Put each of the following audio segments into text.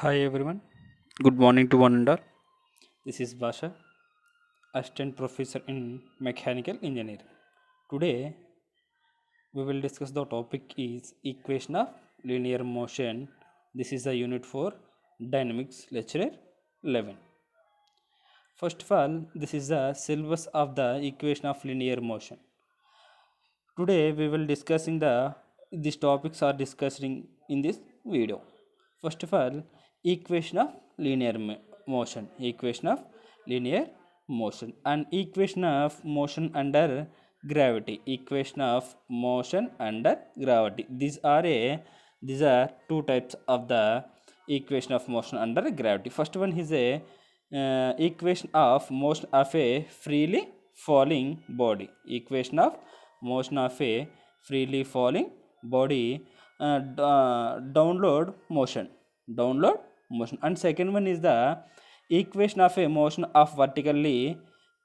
Hi everyone. Good morning to one and all. This is Basha, Assistant Professor in Mechanical Engineering. Today we will discuss the topic is equation of linear motion. This is the unit for dynamics lecture 11. First of all, this is the syllabus of the equation of linear motion. Today we will discussing these topics are discussing in this video. First of all, equation of linear motion, equation of linear motion, and equation of motion under gravity, equation of motion under gravity. These are two types of the equation of motion under gravity. First one is a equation of motion of a freely falling body, equation of motion of a freely falling body, downward motion, and second one is the equation of a motion of vertically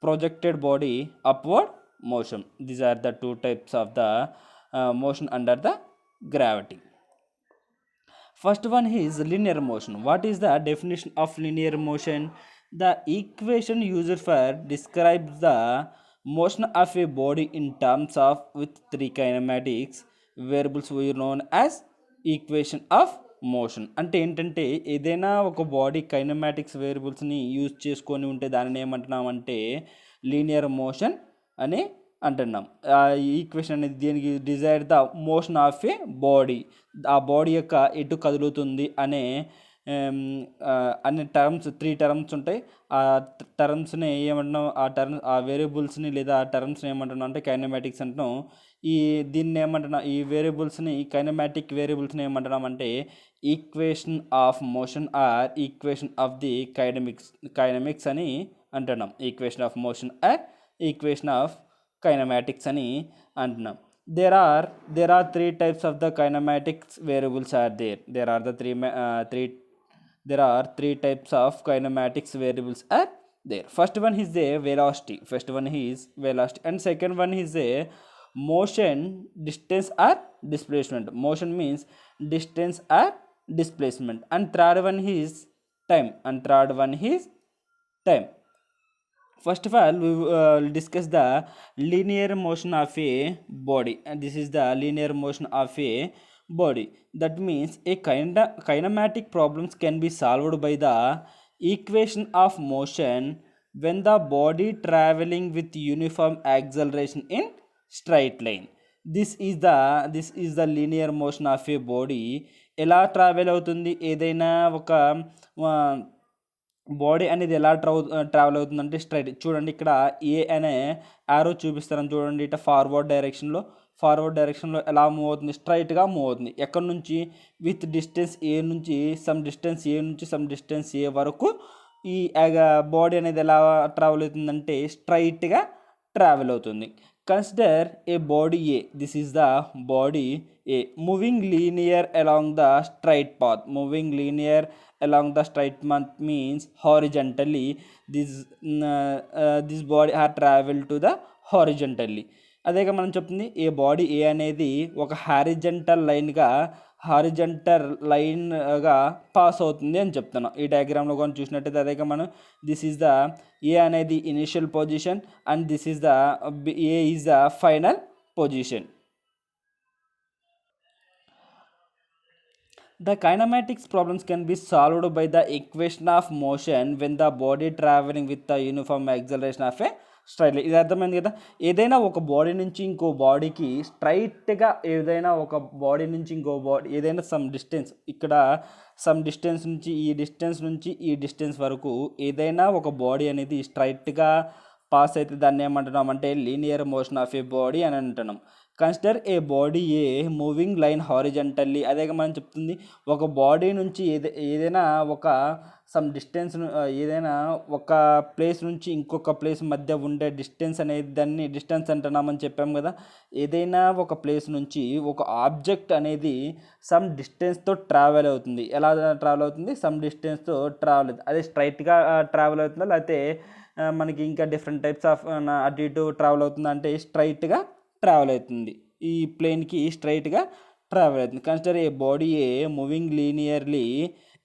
projected body, upward motion. These are the two types of the motion under the gravity. First one is linear motion. What is the definition of linear motion? The equation used for describes the motion of a body in terms of with three kinematics variables we known as equation of motion. అంటే ఏంటంటే ఏదైనా ఒక body kinematics వేరియబుల్స్ని use చేసుకొని ఉంటే దానిని ఏమంటున్నామంటే linear motion అని అంటున్నాం. Equation అనేది దీనికి Dzire the motion of a body, ఆ బాడీ యొక్క ఎటు కదులుతుంది అనే టర్మ్స్, త్రీ టర్మ్స్ ఉంటాయి. ఆ టర్మ్స్ని ఏమంటున్నాం, ఆ వేరియబుల్స్ని లేదా ఆ టర్మ్స్ని ఏమంటున్నాం అంటే కైనమాటిక్స్ అంటున్నాం. దీన్ని ఏమంటున్నాం, ఈ వేరియబుల్స్ని కైనమాటిక్ వేరియబుల్స్ని ఏమంటున్నాం అంటే equation of motion or equation of the kinematics అని అంటున్నాం. Equation of motion or equation of kinematics అని అంటున్నాం. There are three types of the kinematics variables are there. There are three types of kinematics variables are there. First one is the velocity. And second one is the motion, distance or displacement. Motion means distance or displacement. And third one is time. First of all, we will discuss the linear motion of a body, and this is the linear motion of a body. That means a kinematic problems can be solved by the equation of motion when the body traveling with uniform acceleration in straight line. This is the linear motion of a body. ఎలా travel అవుతుంది ఏదైనా ఒక body అనేది ఎలా travel అవుతుందంటే straight. చూడండి ఇక్కడ ఏ అనే యారో చూపిస్తారని చూడండి. ఇట్లా ఫార్వర్డ్ డైరెక్షన్లో ఎలా మూవ్ అవుతుంది, స్ట్రైట్గా మూవ్ అవుతుంది. ఎక్కడి నుంచి విత్ డిస్టెన్స్ ఏ నుంచి సమ్ డిస్టెన్స్ ఏ వరకు ఈ బాడీ అనేది ఎలా ట్రావెల్ అవుతుందంటే స్ట్రైట్గా ట్రావెల్ అవుతుంది. Consider a body A. This is the body a moving linear along the straight path. Along the straight path means horizontally. This body are traveled to the horizontally. అదేగా మనం చెప్తుంది ఏ body ఏ అనేది ఒక horizontal లైన్గా pass అవుతుంది అని చెప్తున్నాం. ఈ డయాగ్రామ్లో కానీ చూసినట్టయితే అదేగా మనం దిస్ ఈజ్ ద ఏ అనేది initial position and this is the A is the final position. The kinematics problems can be solved by the equation of motion when the body traveling with the uniform acceleration of a straight line. ఇది అర్థమైంది కదా. ఏదైనా ఒక body నుంచి ఇంకో బాడీకి స్ట్రైట్గా ఏదైనా సమ్ డిస్టెన్స్, ఇక్కడ సమ్ డిస్టెన్స్ నుంచి ఈ డిస్టెన్స్ వరకు ఏదైనా ఒక బాడీ అనేది స్ట్రైట్గా పాస్ అయితే దాన్ని ఏమంటున్నామంటే linear motion of a body అని అంటున్నాం. Consider a body a moving line horizontally. అదే మనం చెప్తుంది ఒక బాడీ నుంచి ఏదైనా ఒక సమ్ డిస్టెన్స్, ఏదైనా ఒక ప్లేస్ నుంచి ఇంకొక ప్లేస్ మధ్య ఉండే డిస్టెన్స్ అనేది దాన్ని డిస్టెన్స్ అంటున్నామని చెప్పాము కదా. ఏదైనా ఒక ప్లేస్ నుంచి ఒక ఆబ్జెక్ట్ అనేది సమ్ డిస్టెన్స్తో ట్రావెల్ అవుతుంది. ఎలా ట్రావెల్ అవుతుంది? సమ్ డిస్టెన్స్తో ట్రావెల్ అవుతుంది. అదే స్ట్రైట్గా ట్రావెల్ అవుతుందా లేకపోతే మనకి ఇంకా డిఫరెంట్ టైప్స్ ఆఫ్ అటు ఇటు ట్రావెల్ అవుతుందా అంటే స్ట్రైట్గా ట్రావెల్ అవుతుంది. ఈ ప్లేన్కి స్ట్రైట్గా ట్రావెల్ అవుతుంది. Consider a body a moving linearly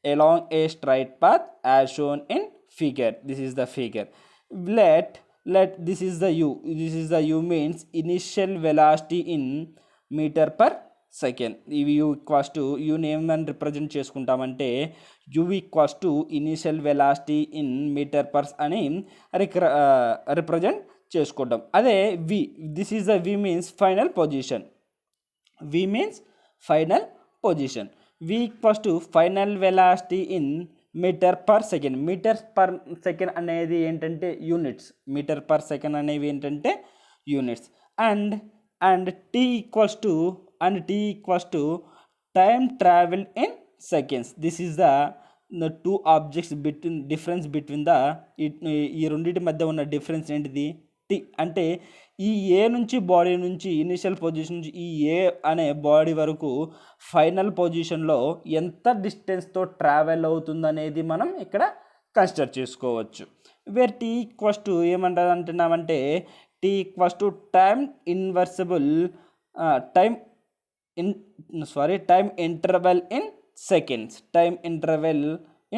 along a straight path as shown in figure. This is the figure. Let this is the u means initial velocity in meter per second. ఇవి u equals to యూని ఏమని represent చేసుకుంటామంటే u equals to initial velocity in meter per అని represent చేసుకుంటాం. అదే v, this is the v means final position. v means final position. v equals to final velocity in meter per second. Meter per second అనేది ఏంటంటే units. Meter per second అనేవి ఏంటంటే units. And t equals to time travel in seconds. This is the two objects difference between ఈ రెండింటి మధ్య ఉన్న difference ఏంటిది? Tea. అంటే ఈ ఏ నుంచి బాడీ నుంచి ఇనిషియల్ పొజిషన్ నుంచి ఈ ఏ అనే బాడీ వరకు ఫైనల్ పొజిషన్లో ఎంత డిస్టెన్స్తో ట్రావెల్ అవుతుందనేది మనం ఇక్కడ కన్సిడర్ చేసుకోవచ్చు. వేర్ టీ ఈక్వల్స్ టు ఏమంటారు అంటున్నామంటే T equals to time interval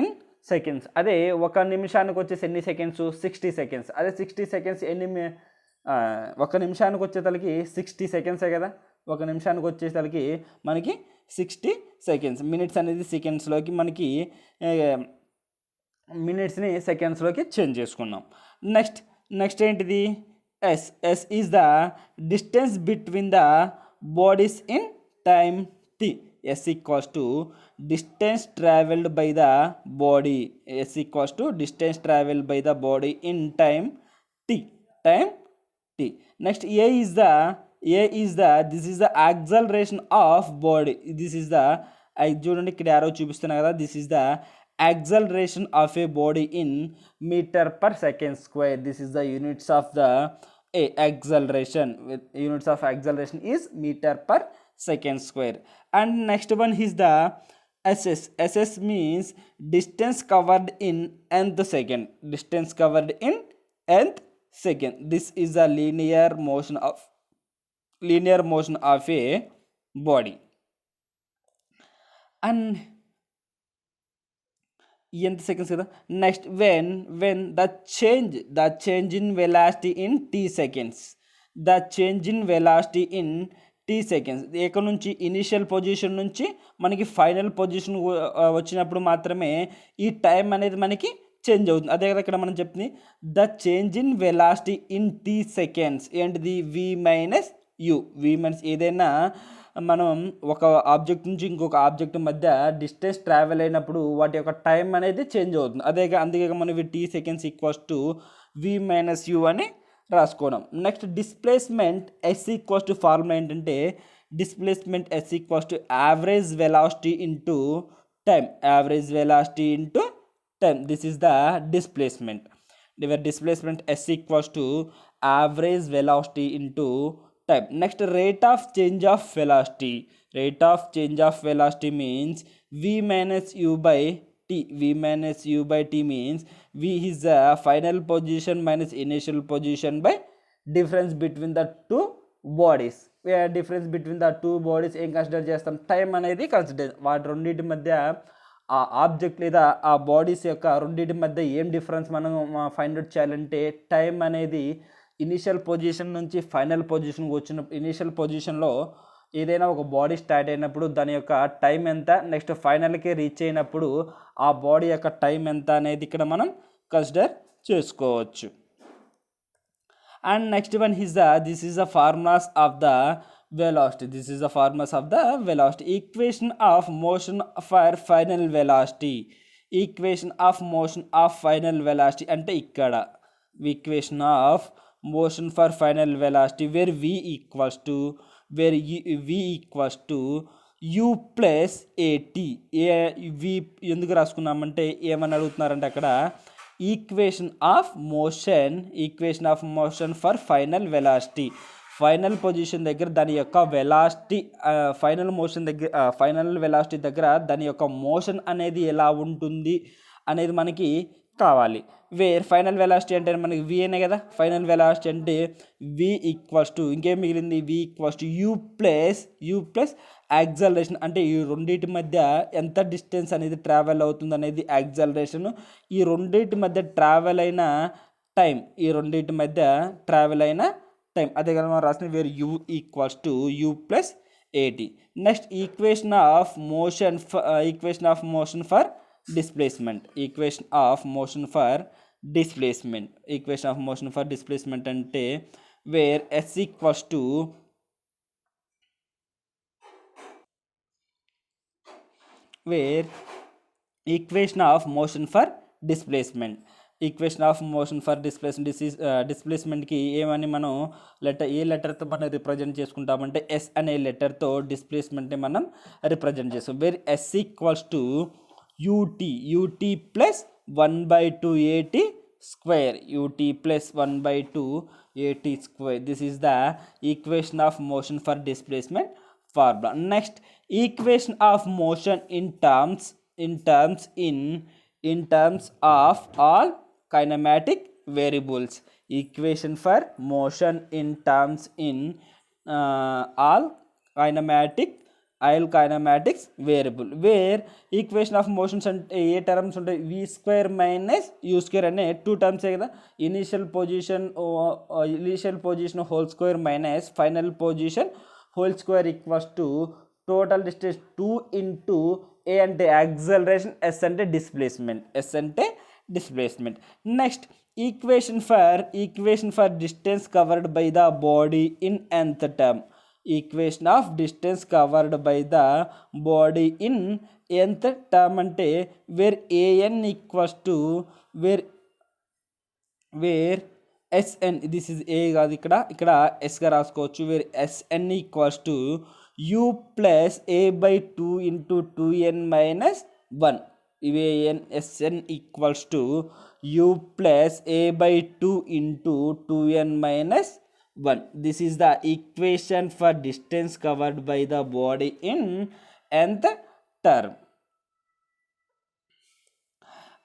in seconds. అదే ఒక నిమిషానికి వచ్చేసి ఎన్ని సెకండ్స్? 60 సెకండ్స్. అదే 60 సెకండ్స్ ఒక నిమిషానికి వచ్చేసరికి 60 సెకండ్సే కదా. ఒక నిమిషానికి వచ్చేసరికి మనకి 60 సెకండ్స్. మినిట్స్ అనేది సెకండ్స్లోకి మనకి మినిట్స్ని సెకండ్స్లోకి చేంజ్ చేసుకున్నాం. నెక్స్ట్ ఏంటిది? S is the distance between the bodies in time T. S equals to distance traveled by the body. S equals to distance traveled by the body in time t. Next, this is the acceleration of body. This is the చూడండి ఇక్కడ arrow చూపిస్తున్నా కదా. This is the acceleration of a body in meter per second square. This is the units of the acceleration. Units of acceleration is meter per second square. And next one is the SS means distance covered in nth second. This is the linear motion of a body. And nth seconds kada. Next, when the change in velocity in t seconds. The change in velocity in t seconds. ఇక్కడ నుంచి initial position నుంచి మనకి final position వచ్చినప్పుడు మాత్రమే ఈ time అనేది మనకి change అవుతుంది. అదే కదా ఇక్కడ మనం చెప్తుంది the change in velocity in T seconds ఏంటిది? v minus u. v minus ఏదైనా మనం ఒక ఆబ్జెక్ట్ నుంచి ఇంకొక ఆబ్జెక్ట్ మధ్య డిస్టెన్స్ ట్రావెల్ అయినప్పుడు వాటి యొక్క టైం అనేది చేంజ్ అవుతుంది. అందుకే మనం T seconds equals to v minus u అని రాసుకోవడం. Next displacement S equals to formula ఏంటంటే displacement S equals to average velocity into time. This is the displacement. Displacement S equals to average velocity into time. Next rate of change of velocity means v minus u by t. v minus u by t means v is the final position minus initial position by difference between the two bodies. Difference between the two bodies ఏం consider చేస్తాం? Time అనేది consider. వాటి రెండింటి మధ్య ఆ object లేదా ఆ bodies యొక్క రెండింటి మధ్య ఏం డిఫరెన్స్ మనం ఫైండ్ అవుట్ చేయాలంటే టైం అనేది ఇనిషియల్ పొజిషన్ నుంచి ఫైనల్ పొజిషన్కి వచ్చినప్పుడు ఇనిషియల్ పొజిషన్లో ఏదైనా ఒక బాడీ స్టార్ట్ అయినప్పుడు దాని యొక్క టైం ఎంత, నెక్స్ట్ ఫైనల్కి రీచ్ అయినప్పుడు ఆ బాడీ యొక్క టైం ఎంత అనేది ఇక్కడ మనం కన్సిడర్ చేసుకోవచ్చు. And next one this is the formulas of the velocity. Equation of motion for final velocity. అంటే ఇక్కడ equation of motion for final velocity where v equals to u plus at. v ఎందుకు రాసుకున్నామంటే ఏమని అడుగుతున్నారంటే అక్కడ equation of motion for final velocity. Final position దగ్గర దాని యొక్క వెలాసిటీ ఫైనల్ వెలాసిటీ దగ్గర దాని యొక్క మోషన్ అనేది ఎలా ఉంటుంది అనేది మనకి కావాలి. వేర్ ఫైనల్ వెలాసిటీ అంటే మనకి v అనే కదా. ఫైనల్ వెలాసిటీ అంటే v ఈక్వల్స్ టు ఇంకేం మిగిలింది? v equals to u plus acceleration అంటే ఈ రెండింటి మధ్య ఎంత డిస్టెన్స్ అనేది ట్రావెల్ అవుతుంది అనేది యాక్సలరేషన్. ఈ రెండింటి మధ్య ట్రావెల్ అయిన టైం, ఈ రెండింటి మధ్య ట్రావెల్ అయిన టైం అదే కదా మనం రాసిన where U equals to U plus A T. Next equation of motion for displacement. Equation of motion for displacement అంటే where S equals to where equation of motion for displacement డిస్ప్లేస్మెంట్కి ఏమని మనం ఏ లెటర్తో మనం రిప్రజెంట్ చేసుకుంటామంటే ఎస్ అనే లెటర్తో డిస్ప్లేస్మెంట్ని మనం రిప్రజెంట్ చేస్తాం. Where S equals to UT plus 1/2 AT square, UT plus 1/2 AT square. This is the equation of motion for displacement formula. Next equation of motion in terms of all kinematic variables. Equation for motion in terms all kinematics variable, where equation of motions అంటే ఏ terms ఉంటాయి, v² minus u² అనే 2 టర్మ్సే కదా. Initial position whole square minus final position whole square equals to total distance 2 into A అంటే acceleration, S అంటే displacement. Next equation for distance covered by the body in nth term. Equation of distance covered by the body in nth term అంటే where an equals to where Sn, this is A కాదు, ఇక్కడ ఎస్గా రాసుకోవచ్చు. Where Sn equals to u plus a/2 into 2n minus 1. ఇవి Sn equals to u plus a/2 into 2n minus 1. This is the equation for distance covered by the body in nth term.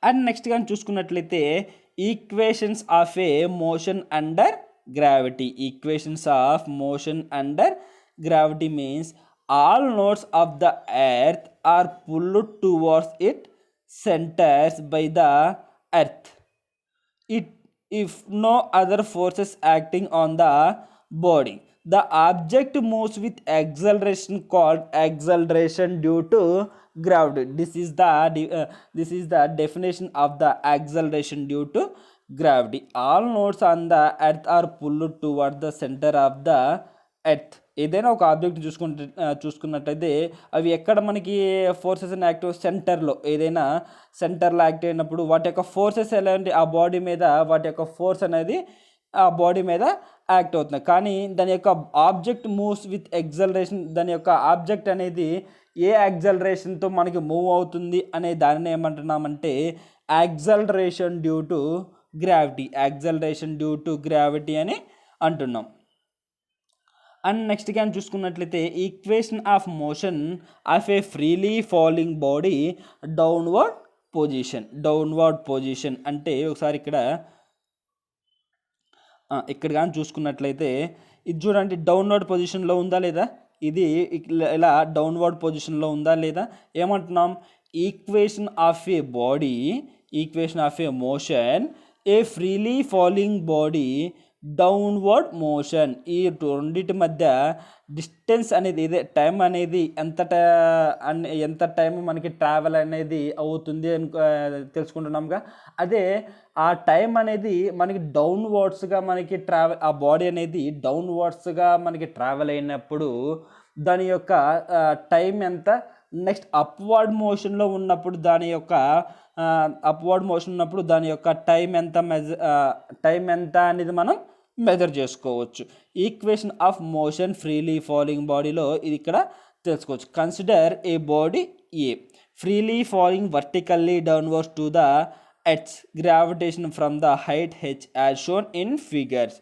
And next కానీ చూసుకున్నట్లయితే equations of a motion under gravity. Gravity means all nodes of the earth are pulled towards its centers by the earth, if no other forces acting on the body. The object moves with acceleration called acceleration due to gravity. This is the definition of the acceleration due to gravity. All nodes on the earth are pulled towards the center of the earth. ఏదైనా ఒక object చూసుకున్నట్టయితే అవి ఎక్కడ మనకి forces అని active, సెంటర్లో. ఏదైనా సెంటర్లో యాక్టివ్ అయినప్పుడు వాటి యొక్క ఫోర్సెస్ ఎలా అంటే ఆ బాడీ మీద వాటి యొక్క ఫోర్స్ అనేది ఆ బాడీ మీద యాక్ట్ అవుతుంది. కానీ దాని యొక్క ఆబ్జెక్ట్ మూవ్స్ విత్ ఎక్సలరేషన్. దాని యొక్క ఆబ్జెక్ట్ అనేది ఏ యాక్సలరేషన్తో మనకి మూవ్ అవుతుంది అనే దానిని ఏమంటున్నామంటే యాక్సలరేషన్ డ్యూ టు గ్రావిటీ అని అంటున్నాం. అండ్ నెక్స్ట్ కానీ చూసుకున్నట్లయితే equation of motion of a freely falling body downward position అంటే ఒకసారి ఇక్కడ కానీ చూసుకున్నట్లయితే ఇది చూడండి, డౌన్వర్డ్ పొజిషన్లో ఉందా లేదా, ఇది ఇలా డౌన్వర్డ్ పొజిషన్లో ఉందా లేదా. ఏమంటున్నాం, equation of a motion a freely falling body downward motion. ఈ రెండింటి మధ్య డిస్టెన్స్ అనేది ఇదే, టైం అనేది ఎంత టైం మనకి ట్రావెల్ అనేది అవుతుంది అని తెలుసుకుంటున్నాంగా. అదే ఆ టైం అనేది మనకి డౌన్వర్డ్స్గా మనకి ట్రావెల్, ఆ బాడీ అనేది డౌన్వర్డ్స్గా మనకి ట్రావెల్ అయినప్పుడు దాని యొక్క టైం ఎంత. నెక్స్ట్ అప్వర్డ్ మోషన్లో ఉన్నప్పుడు దాని యొక్క టైం ఎంత అనేది మనం మెజర్ చేసుకోవచ్చు. Equation of motion freely falling బాడీలో ఇది ఇక్కడ తెలుసుకోవచ్చు. Consider a body a freely falling vertically downwards to the earth's gravitation from the height h as shown in figures.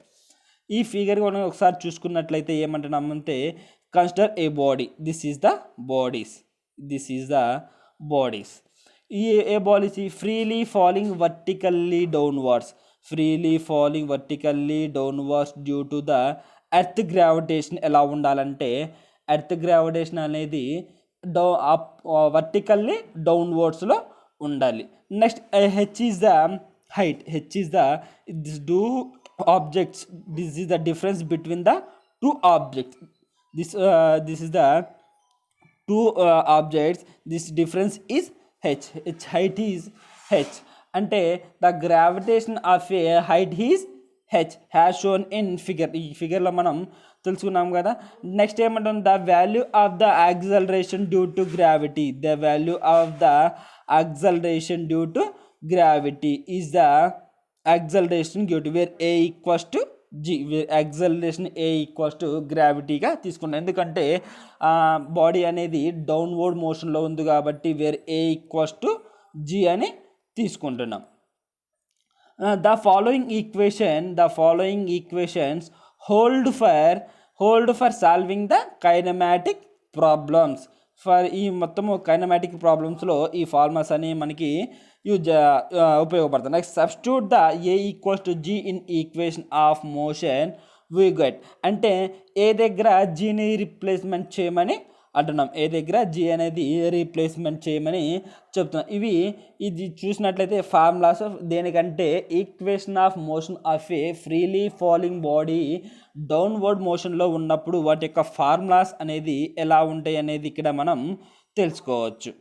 ఈ ఫిగర్ మనం ఒకసారి చూసుకున్నట్లయితే ఏమంటున్నామంటే consider a body, this is the bodies. A bodies freely falling vertically downwards due to the earth gravitation ఎలా ఉండాలంటే earth gravitation అనేది vertically డౌన్వర్డ్స్లో ఉండాలి. Next H is the height. H is the these two objects. This is the difference between the two objects. This is the two objects. This difference is h. H height is h. అంటే the gravitation of a height is h has shown in figure. ఈ ఫిగర్లో మనం తెలుసుకున్నాం కదా. Next ఏమంటాం, the value of the acceleration due to gravity. The value of the acceleration due to gravity is the acceleration due to where a equals to g, where acceleration a equals to gravity గా తీసుకున్నాం. ఎందుకంటే body అనేది downward మోషన్లో ఉంది కాబట్టి where a equals to g అని తీసుకుంటున్నాం. The following equations hold for solving the kinematic problems. For ఈ మొత్తము కైనమాటిక్ ప్రాబ్లమ్స్లో ఈ ఫార్ములాస్ అని మనకి ఉపయోగపడుతుంది. Next substitute the A equals to G in equation of motion we get. అంటే ఏ దగ్గర జీని రీప్లేస్మెంట్ చేయమని అంటున్నాం, ఏ దగ్గర జీ అనేది రీప్లేస్మెంట్ చేయమని చెప్తున్నాం. ఇది చూసినట్లయితే ఫార్ములాస్ దేనికంటే equation of motion of a freely falling body downward మోషన్లో ఉన్నప్పుడు వాటి యొక్క ఫార్ములాస్ అనేది ఎలా ఉంటాయి అనేది ఇక్కడ మనం తెలుసుకోవచ్చు.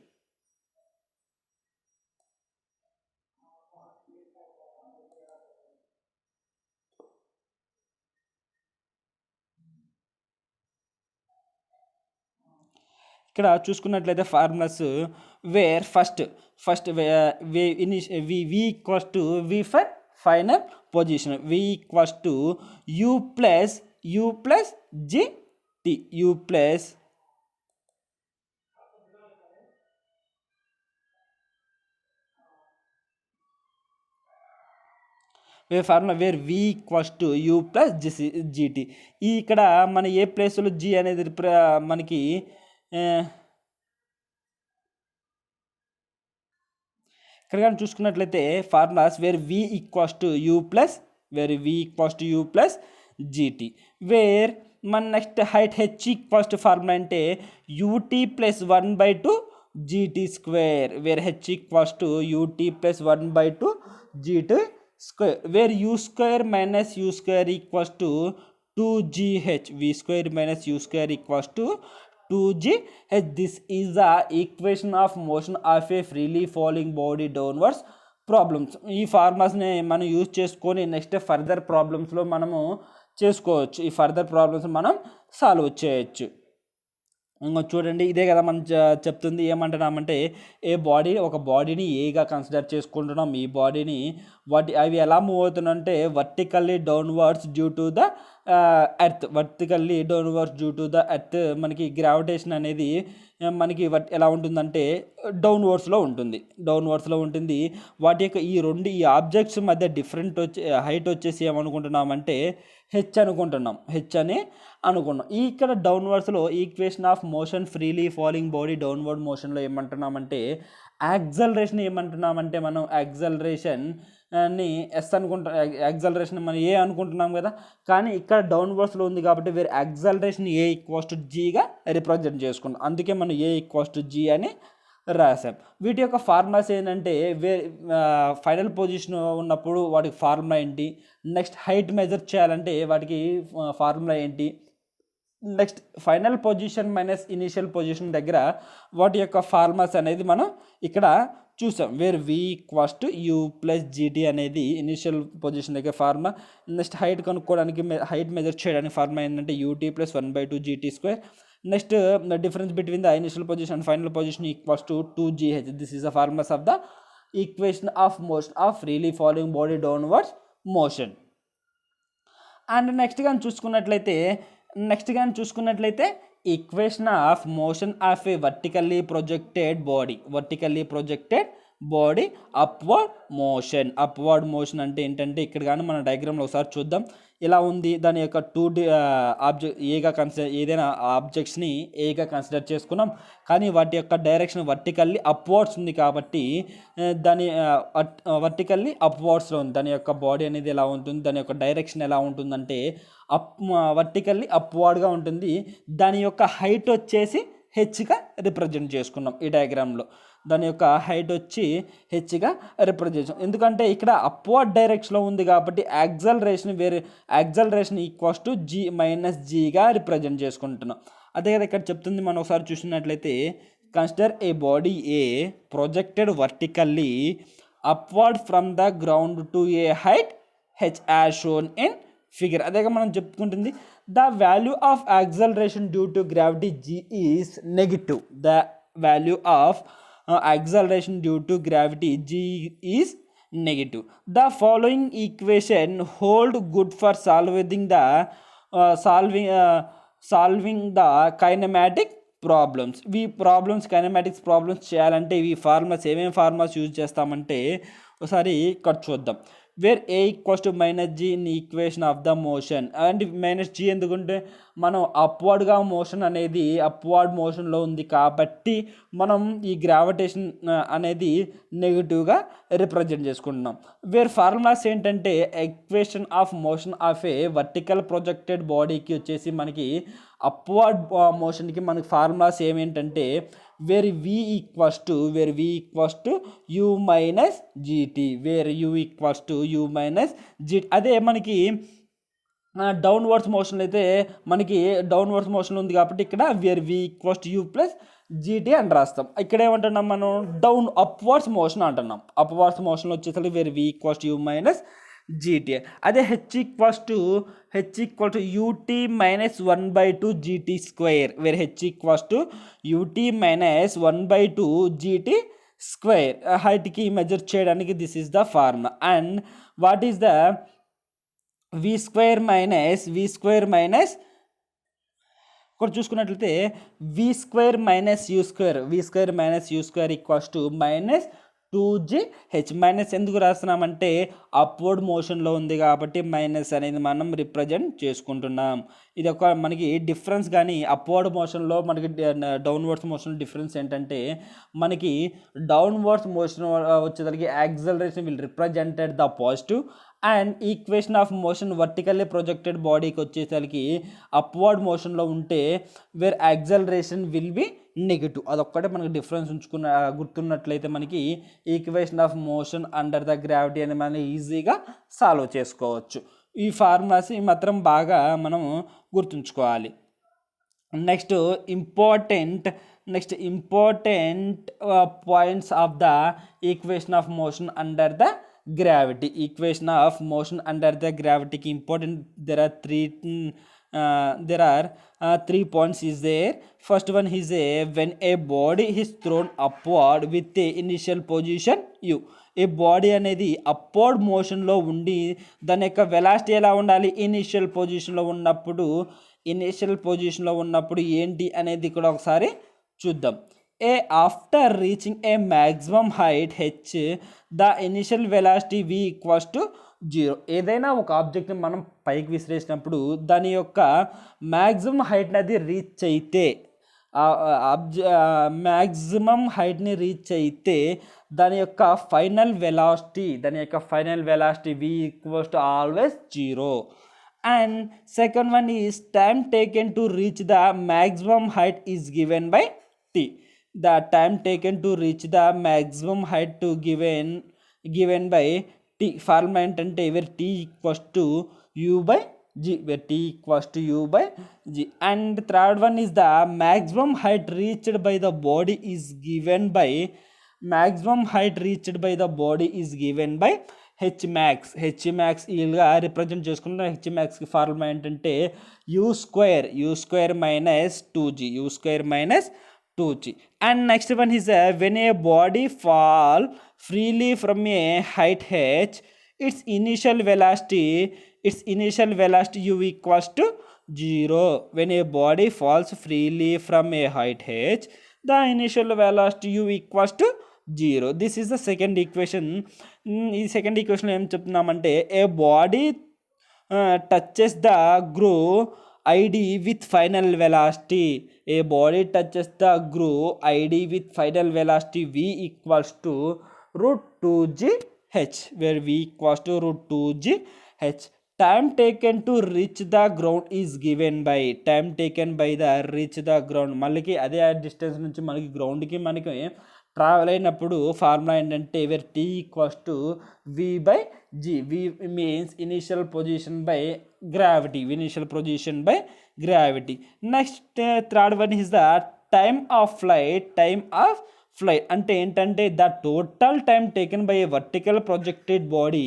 ఇక్కడ చూసుకున్నట్లయితే formulas where first V equals to V for final position, V equals to U plus G T, U plus formula where V equals to U plus GT. ఇక్కడ మన ఏ ప్లేస్లో జి అనేది మనకి ఇక్కడ కానీ చూసుకున్నట్లయితే formulas where V equals to U plus G T. Where మన next height H equals to formula అంటే U T plus 1/2 GT square. Where H equals to UT plus 1/2 GT square. Where U square minus U square equals to 2gh. V square minus U square equals to 2gh. This is the equation of motion of a freely falling body downwards problems. ఈ ఫార్ములాస్ని మనం use చేసుకొని next further ప్రాబ్లమ్స్లో మనము చేసుకోవచ్చు. ఈ further problems మనం solve చేయొచ్చు. ఇంకో చూడండి, ఇదే కదా మనం చెప్తుంది. ఏమంటున్నామంటే ఒక బాడీని ఏగా కన్సిడర్ చేసుకుంటున్నాం. ఈ బాడీని అవి ఎలా మూవ్ అవుతున్నాయంటే vertically downwards due to the earth. మనకి గ్రావిటేషన్ అనేది మనకి ఎలా ఉంటుందంటే డౌన్వర్డ్స్లో ఉంటుంది. వాటి యొక్క ఈ ఆబ్జెక్ట్స్ మధ్య డిఫరెంట్ హైట్ వచ్చేసి ఏమనుకుంటున్నామంటే హెచ్ అని అనుకున్నాం. ఇక్కడ డౌన్వర్డ్స్లో equation of motion freely falling body downward మోషన్లో ఏమంటున్నామంటే యాక్సలరేషన్ మనం యాక్సలరేషన్ని ఎస్ యాక్సలరేషన్ మనం ఏ అనుకుంటున్నాం కదా, కానీ ఇక్కడ డౌన్వర్డ్స్లో ఉంది కాబట్టి వేరే యాక్సలరేషన్ ఏ ఈక్వల్స్ టు జీగా రిప్రజెంట్ చేసుకుంటాం. అందుకే మనం ఏ ఈక్వల్స్ టు జీ అని రాసాం. వీటి యొక్క ఫార్ములాస్ ఏంటంటే ఫైనల్ పొజిషన్ ఉన్నప్పుడు వాటికి ఫార్ములా ఏంటి, నెక్స్ట్ హైట్ మెజర్ చేయాలంటే వాటికి ఫార్ములా ఏంటి, next final position minus initial position దగ్గర వాటి యొక్క ఫార్ములాస్ అనేది మనం ఇక్కడ చూసాం. Where V equals to U plus GT అనేది ఇనిషియల్ పొజిషన్ దగ్గర ఫార్ములా. నెక్స్ట్ హైట్ కనుక్కోవడానికి హైట్ మెజర్ చేయడానికి ఫార్ములా ఏంటంటే UT plus 1/2 GT square. Next the difference between the initial position and final position equals to 2gh. This is the formulas of the equation of motion of freely falling body downwards motion. And next కానీ చూసుకున్నట్లయితే equation of motion of A vertically projected body upward motion అంటే ఏంటంటే ఇక్కడ కానీ మన డయాగ్రామ్లో ఒకసారి చూద్దాం ఎలా ఉంది. దాని యొక్క ఏగా కన్సిడర్ ఏదైనా ఆబ్జెక్ట్స్ని ఏగా కన్సిడర్ చేసుకున్నాం, కానీ వాటి యొక్క డైరెక్షన్ వర్టికల్లీ అప్వర్డ్స్ ఉంది కాబట్టి దాని వర్టికల్లీ అప్వర్డ్స్లో ఉంది. దాని యొక్క బాడీ అనేది ఎలా ఉంటుంది, దాని యొక్క డైరెక్షన్ ఎలా ఉంటుందంటే వర్టికల్లీ అప్వర్డ్గా ఉంటుంది. దాని యొక్క హైట్ వచ్చేసి హెచ్గా రిప్రజెంట్ చేసుకున్నాం ఈ డయాగ్రామ్లో. దాని యొక్క హైట్ వచ్చి హెచ్గా రిప్రజెంట్, ఎందుకంటే ఇక్కడ అప్వర్డ్ డైరెక్షన్లో ఉంది కాబట్టి acceleration equals to G minus జీగా రిప్రజెంట్ చేసుకుంటున్నాం. అదే కదా ఇక్కడ చెప్తుంది. మనం ఒకసారి చూసినట్లయితే consider a body a projected vertically upward from the ground to a height H as shown in figure. అదేగా మనం చెప్పుకుంటుంది the value of acceleration due to gravity G is negative. The value of acceleration due to gravity g is negative. The following equation hold good for solving the kinematic problems. ఈ kinematics problems చేయాలంటే ఈ formulas ఏమేమి formulas use చేస్తామంటే ఒకసారి ఇక్కడ చూద్దాం. Where A equals to minus G in equation of the motion. And minus G ఎందుకంటే మనం అప్వర్డ్ మోషన్లో ఉంది కాబట్టి మనం ఈ గ్రావిటేషన్ అనేది నెగిటివ్గా రిప్రజెంట్ చేసుకుంటున్నాం. వేర్ ఫార్ములాస్ ఏంటంటే equation of motion of a vertical projected బాడీకి వచ్చేసి మనకి అప్వర్డ్ మోషన్కి మనకి ఫార్ములాస్ ఏమేంటంటే where V equals to U minus G T, అదే మనకి డౌన్వర్డ్స్ మోషన్ అయితే మనకి డౌన్వర్డ్స్ మోషన్ ఉంది కాబట్టి ఇక్కడ where V equals to U plus G T అని రాస్తాం. ఇక్కడ ఏమంటున్నాం మనం అప్వర్డ్స్ మోషన్ అంటున్నాం. అప్వర్డ్స్ మోషన్ వచ్చేసరికి where V equals to U minus G T. అదే H equals to UT minus 1/2 GT square, where H equals to UT minus 1/2 GT square. హైట్కి measure చేయడానికి this is the formula. And what is the V square minus ఇక్కడ చూసుకున్నట్లయితే V square minus U square equals to minus 2g H. Minus ఎందుకు రాస్తున్నామంటే upward మోషన్లో ఉంది కాబట్టి minus అనేది మనం రిప్రజెంట్ చేసుకుంటున్నాం. ఇది ఒక మనకి డిఫరెన్స్. కానీ అప్వర్డ్ మోషన్లో మనకి డౌన్వర్డ్స్ మోషన్ డిఫరెన్స్ ఏంటంటే మనకి డౌన్వర్డ్స్ మోషన్ వచ్చేసరికి acceleration will represented the positive and equation of motion vertically projected బాడీకి వచ్చేసరికి అప్వర్డ్ మోషన్లో ఉంటే where acceleration will be negative. అదొక్కటే మనకి డిఫరెన్స్ గుర్తున్నట్లయితే మనకి equation of motion under the gravity అని మనం ఈజీగా సాల్వ్ చేసుకోవచ్చు. ఈ ఫార్ములాస్ మాత్రం బాగా మనం గుర్తుంచుకోవాలి. Next important points of the equation of motion under the gravity. Equation of motion under the gravity ki important. There are three points is there. First one is when a body is thrown upward with a initial position u. A body అనేది upward మోషన్లో ఉండి దాని యొక్క velocity ఎలా ఉండాలి, initial పొజిషన్లో ఉన్నప్పుడు ఏంటి అనేది కూడా ఒకసారి చూద్దాం. after reaching a maximum height h, the initial velocity v equals to 0. ఏదైనా ఒక ఆబ్జెక్ట్ని మనం పైకి విసిరేసినప్పుడు దాని యొక్క మ్యాక్సిమం హైట్ని అది రీచ్ అయితే దాని యొక్క final velocity v equals to always 0. And second one is time taken to reach the maximum height is given by t. The time taken to reach the maximum height to given by t. Formula ఏంటంటే where t equals to u by g, and third one is the maximum height reached by the body is given by h max. ఇలా represent చేసుకున్న h max కి formula ఏంటంటే u square minus 2g. And next one is when a body fall freely from a height h, its initial velocity u equals to 0. When a body falls freely from a height h, the initial velocity u equals to 0. This is the second equation. ఈ second equation ఏం చెప్తున్నామంటే a body touches the groove ID with final velocity. A body touches the groove ID with final velocity V equals to root 2gh, where V equals to root 2gh. Time taken to reach the ground is given by time taken by the reach the ground. మళ్ళీ అదే distance నుంచి మనకి గ్రౌండ్కి మనకి travel అయినప్పుడు formula ఏంటంటే where T equals to V/G. V means initial position by gravity. Initial position by gravity. Next third one is the time of flight. Time of flight అంటే ఏంటంటే the total time taken by a vertical projected body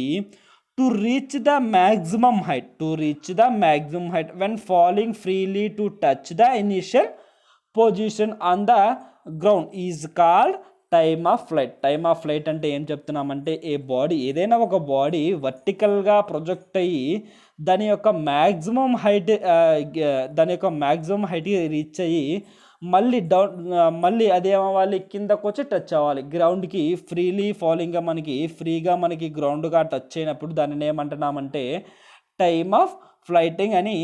to reach the maximum height when falling freely to touch the initial position on the ground is called time of flight. Time of flight అంటే ఏం చెప్తున్నామంటే a body ఏదైనా ఒక body వర్టికల్గా project అయ్యి దాని యొక్క maximum హైట్కి reach అయ్యి మళ్ళీ అదేమవ్వాలి, కిందకు వచ్చి టచ్ అవ్వాలి గ్రౌండ్కి. ఫ్రీగా మనకి గ్రౌండ్గా టచ్ అయినప్పుడు దానిని ఏమంటున్నామంటే టైమ్ ఆఫ్ ఫ్లైటింగ్ అని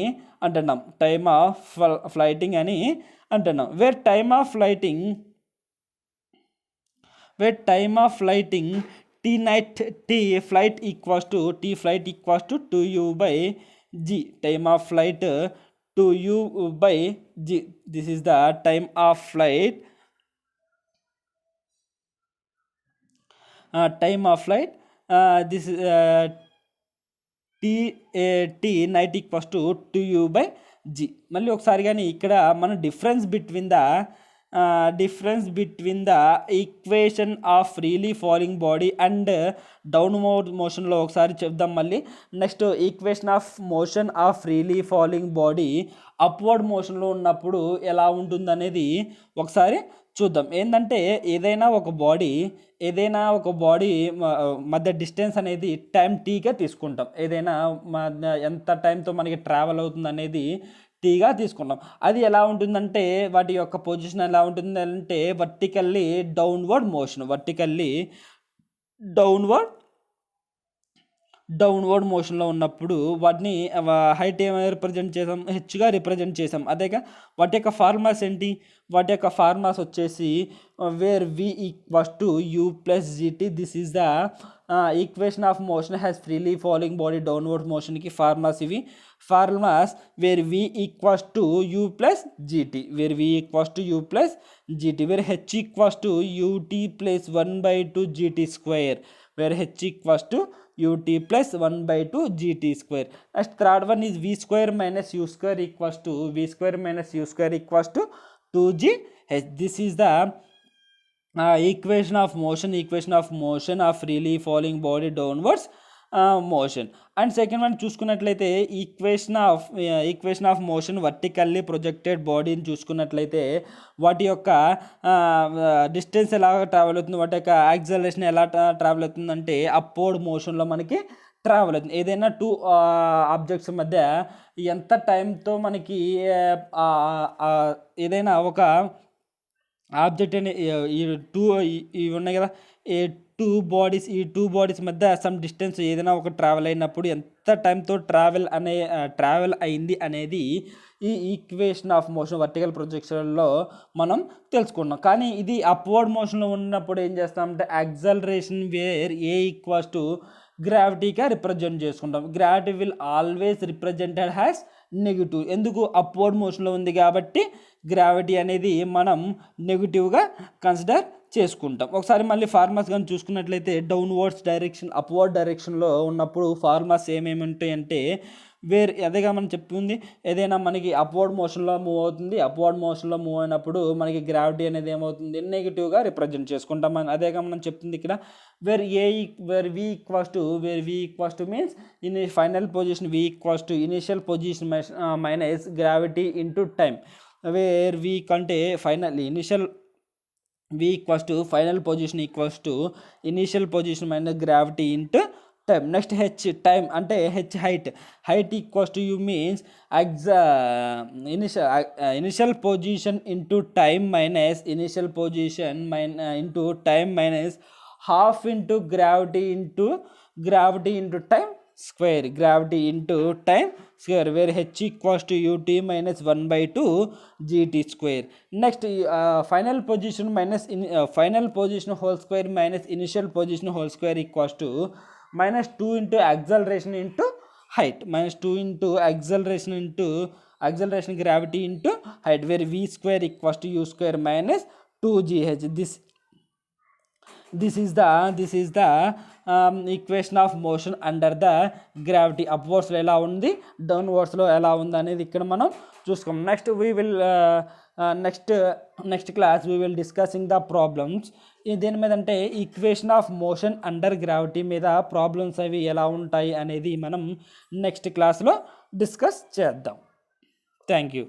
అంటున్నాం. టైమ్ ఆఫ్ ఫ్లైటింగ్ అని అంటున్నాం. Where time of flighting T flight equals to 2u/g. Time of flight 2u/g. This is the time of flight. This is T night equals to 2u/g. మళ్ళీ ఒకసారి కానీ ఇక్కడ మనం difference between the equation of freely falling body and downward మోషన్లో ఒకసారి చెప్దాం. మళ్ళీ next equation of motion of freely falling body upward మోషన్లో ఉన్నప్పుడు ఎలా ఉంటుందనేది ఒకసారి చూద్దాం. ఏంటంటే ఏదైనా ఒక బాడీ మధ్య డిస్టెన్స్ అనేది టైం టీగా తీసుకుంటాం. ఏదైనా ఎంత టైంతో మనకి ట్రావెల్ అవుతుంది అనేది టీగా తీసుకుంటాం. అది ఎలా ఉంటుందంటే వాటి యొక్క పొజిషన్ ఎలా ఉంటుందంటే వర్టికల్లీ డౌన్వర్డ్ మోషన్లో ఉన్నప్పుడు వాటిని హైట్ ఏమైనా రిప్రజెంట్ చేసాం, హెచ్గా రిప్రజెంట్ చేసాం. అదేగా వాటి యొక్క ఫార్ములాస్ ఏంటి? వాటి యొక్క ఫార్ములాస్ వచ్చేసి where V equals to U+GT. This is the equation of motion has freely falling body downward మోషన్కి ఫార్ములాస్ ఇవి. Formulas where V equals to U+GT, where H equals to UT plus 1/2GT², where H equals to UT plus 1/2GT². Next third one is V² minus U² equals to 2GH. This is the equation of motion of freely falling body downwards motion. And second one చూసుకున్నట్లయితే equation of motion vertically projected బాడీని చూసుకున్నట్లయితే వాటి యొక్క distance ఎలా travel అవుతుంది, వాటి యొక్క acceleration ఎలా ట్రావెల్ అవుతుందంటే అప్వర్డ్ మోషన్లో మనకి ట్రావెల్ అవుతుంది. ఏదైనా టూ ఆబ్జెక్ట్స్ మధ్య ఎంత టైంతో మనకి ఏదైనా ఒక ఆబ్జెక్ట్ అనే ఇవి ఉన్నాయి కదా, ఈ టూ బాడీస్ మధ్య సమ్ డిస్టెన్స్ ఏదైనా ఒక ట్రావెల్ అయినప్పుడు ఎంత టైంతో ట్రావెల్ అయింది అనేది ఈ ఈక్వేషన్ ఆఫ్ మోషన్ వర్టికల్ ప్రొజెక్షన్లో మనం తెలుసుకున్నాం. కానీ ఇది అప్వర్డ్ మోషన్లో ఉన్నప్పుడు ఏం చేస్తామంటే acceleration where A equals to గ్రావిటీగా రిప్రజెంట్ చేసుకుంటాం. Gravity will always represented has negative. ఎందుకు? అప్వర్డ్ మోషన్లో ఉంది కాబట్టి గ్రావిటీ అనేది మనం నెగిటివ్గా కన్సిడర్ చేసుకుంటాం. ఒకసారి మళ్ళీ ఫార్ములాస్ కానీ చూసుకున్నట్లయితే అప్వర్డ్ డైరెక్షన్లో ఉన్నప్పుడు ఫార్ములాస్ ఏమేమి ఉంటాయంటే అదేగా మనం చెప్పుకుంది, ఏదైనా మనకి అప్వర్డ్ మోషన్లో మూవ్ అవుతుంది. అప్వర్డ్ మోషన్లో మూవ్ అయినప్పుడు మనకి గ్రావిటీ అనేది ఏమవుతుంది, నెగిటివ్గా రిప్రజెంట్ చేసుకుంటాం. అదేగా మనం చెప్తుంది ఇక్కడ where V equals to means in final position V equals to initial position minus gravity into time. Where V కంటే initial V equals to final position equals to initial position minus gravity into time. Next H time అంటే H height equals to u means initial position into time minus initial position into time minus half into gravity into time square, gravity into time square, where H equals to UT minus 1/2 GT square. Next final position final position whole square minus initial position whole square equals to -2 into acceleration into height, -2 into acceleration gravity into height, where v square equals to u square minus 2gh. This is the equation of motion under the gravity. Upwards లో ఎలా ఉంది, downwards లో ఎలా ఉంది అనేది ఇక్కడ మనం చూసుకోం. Next we will next class we will discussing the problems. దేని మీద అంటే equation of motion under gravity మీద ప్రాబ్లమ్స్ అవి ఎలా ఉంటాయి అనేది మనం నెక్స్ట్ క్లాస్లో డిస్కస్ చేద్దాం. Thank you.